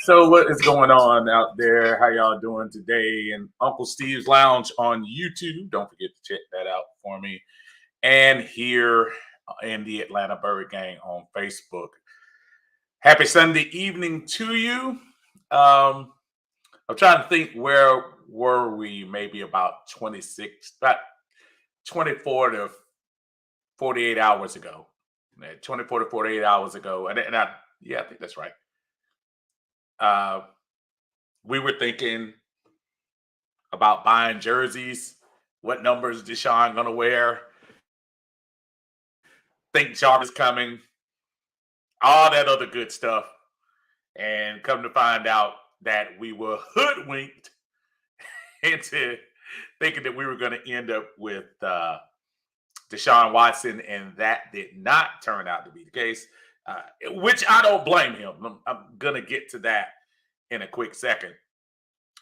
So what is going on out there? How y'all doing today? And Uncle Steve's Lounge on YouTube. Don't forget to check that out for me. And here in the Atlanta Bird Gang on Facebook. Happy Sunday evening to you. I'm trying to think, where were we? Maybe about 24 to 48 hours ago. 24 to 48 hours ago. Yeah, I think that's right. We were thinking about buying jerseys. What numbers is Deshaun gonna wear? Think Jarvis coming, all that other good stuff. And come to find out that we were hoodwinked into thinking that we were going to end up with Deshaun Watson, and that did not turn out to be the case, which I don't blame him. I'm going to get to that in a quick second.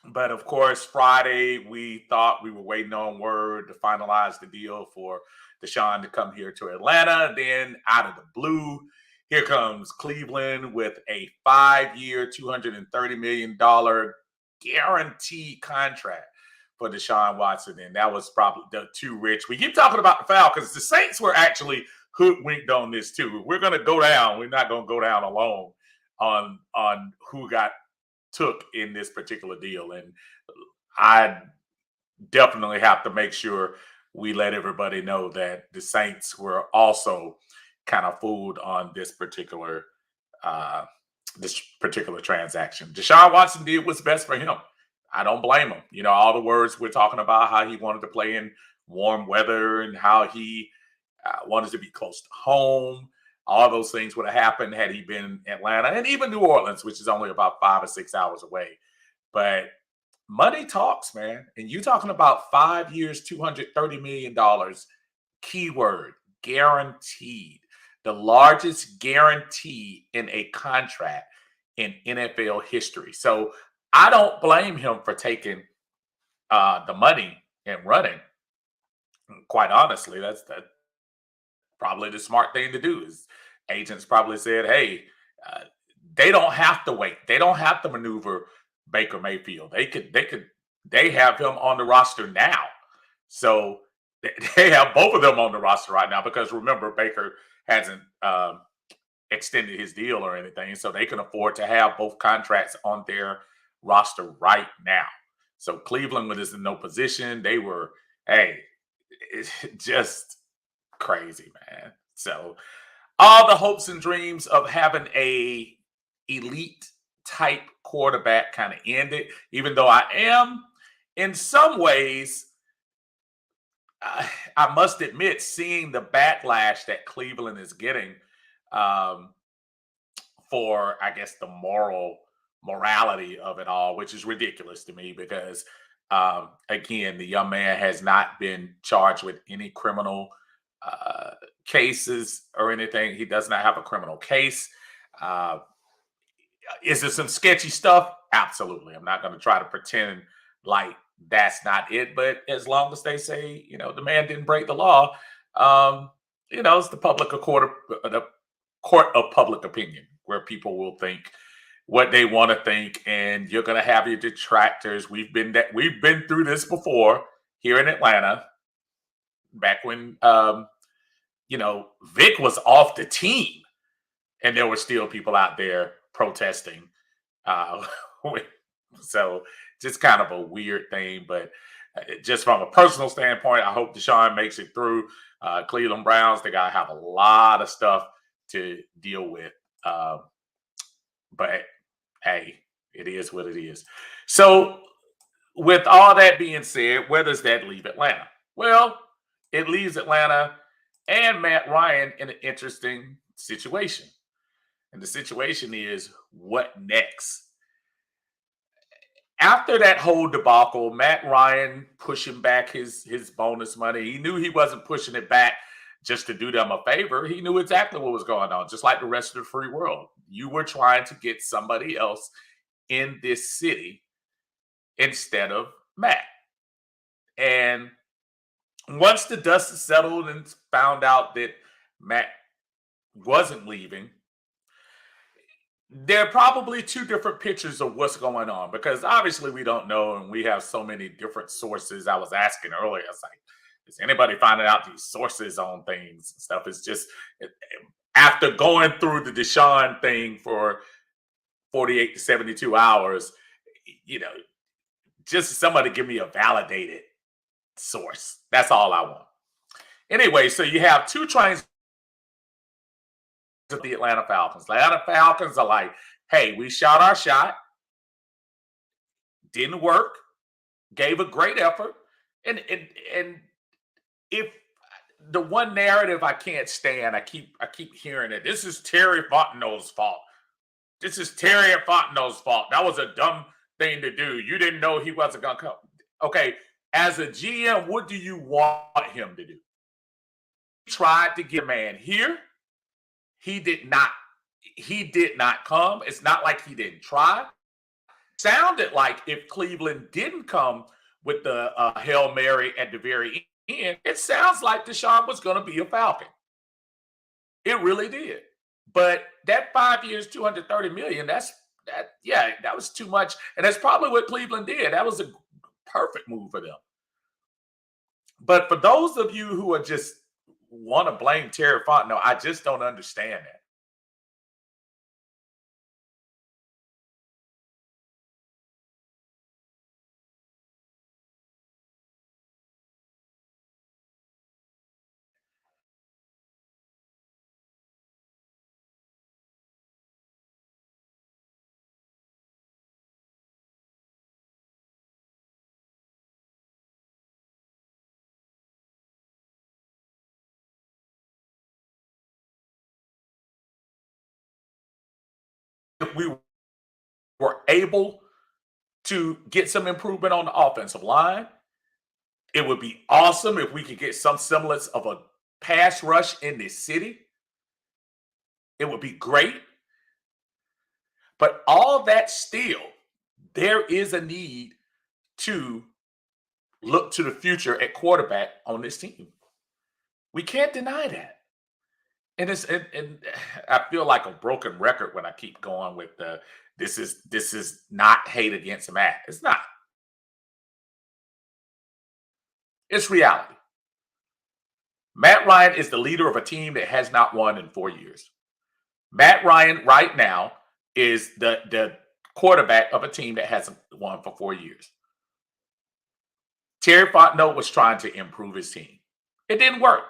But of course, Friday, we thought we were waiting on word to finalize the deal for Deshaun to come here to Atlanta. Then out of the blue, here comes Cleveland with a 5-year, $230 million guaranteed contract for Deshaun Watson. And that was probably too rich. We keep talking about the Falcons. The Saints were actually hoodwinked on this too. We're going to go down. We're not going to go down alone on who got took in this particular deal. And I definitely have to make sure we let everybody know that the Saints were also kind of fooled on this particular transaction. Deshaun Watson did what's best for him. I don't blame him. You know, all the words we're talking about, how he wanted to play in warm weather and how he wanted to be close to home. All those things would have happened had he been in Atlanta and even New Orleans, which is only about 5 or 6 hours away. But money talks, man. And you talking about 5 years, $230 million, keyword, guaranteed. The largest guarantee in a contract in NFL history. So I don't blame him for taking the money and running. Quite honestly, that's probably the smart thing to do. Is agents probably said, hey, they don't have to wait. They don't have to maneuver Baker Mayfield. They have him on the roster now. So they have both of them on the roster right now, because remember, Baker hasn't extended his deal or anything. So they can afford to have both contracts on their roster right now. So Cleveland was in no position. They were, it's just crazy, man. So all the hopes and dreams of having a elite type quarterback kind of ended, even though I am in some ways, I must admit, seeing the backlash that Cleveland is getting for, I guess, the morality of it all, which is ridiculous to me, because again, the young man has not been charged with any criminal cases or anything. He does not have a criminal case. Is there some sketchy stuff? Absolutely. I'm not going to try to pretend like that's not it. But as long as they say, the man didn't break the law, it's the court of public opinion, where people will think what they want to think, and you're going to have your detractors. We've been through this before here in Atlanta, back when Vic was off the team, and there were still people out there protesting. Uh, so just kind of a weird thing, but just from a personal standpoint, I hope Deshaun makes it through. Cleveland Browns, they gotta have a lot of stuff to deal with. But hey, it is what it is. So, with all that being said, where does that leave Atlanta? Well, it leaves Atlanta and Matt Ryan in an interesting situation. And the situation is, what next? After that whole debacle, Matt Ryan pushing back his bonus money. He knew he wasn't pushing it back just to do them a favor. He knew exactly what was going on, just like the rest of the free world. You were trying to get somebody else in this city instead of Matt. And once the dust is settled and found out that Matt wasn't leaving, there are probably two different pictures of what's going on, because obviously we don't know, and we have so many different sources. I was asking earlier, I was like, is anybody finding out these sources on things and stuff? It's just after going through the Deshaun thing for 48 to 72 hours, you know, just somebody give me a validated source. That's all I want. Anyway, so you have two trains of the Atlanta Falcons. The Atlanta Falcons are like, hey, we shot our shot, didn't work, gave a great effort. And if the one narrative I can't stand, I keep hearing it. This is Terry Fontenot's fault. This is Terry Fontenot's fault. That was a dumb thing to do. You didn't know he wasn't gonna come. Okay, as a GM, what do you want him to do? He tried to get a man here. He did not. He did not come. It's not like he didn't try. Sounded like if Cleveland didn't come with the Hail Mary at the very end, it sounds like Deshaun was going to be a Falcon. It really did. But that 5 years, 230 million, that was too much. And that's probably what Cleveland did. That was a perfect move for them. But for those of you who are just want to blame Terry Fontenot, I just don't understand that. If we were able to get some improvement on the offensive line, it would be awesome if we could get some semblance of a pass rush in this city. It would be great. But all that still, there is a need to look to the future at quarterback on this team. We can't deny that. And I feel like a broken record when I keep going with the this is not hate against Matt. It's not. It's reality. Matt Ryan is the leader of a team that has not won in 4 years. Matt Ryan right now is the quarterback of a team that hasn't won for 4 years. Terry Fontenot was trying to improve his team. It didn't work.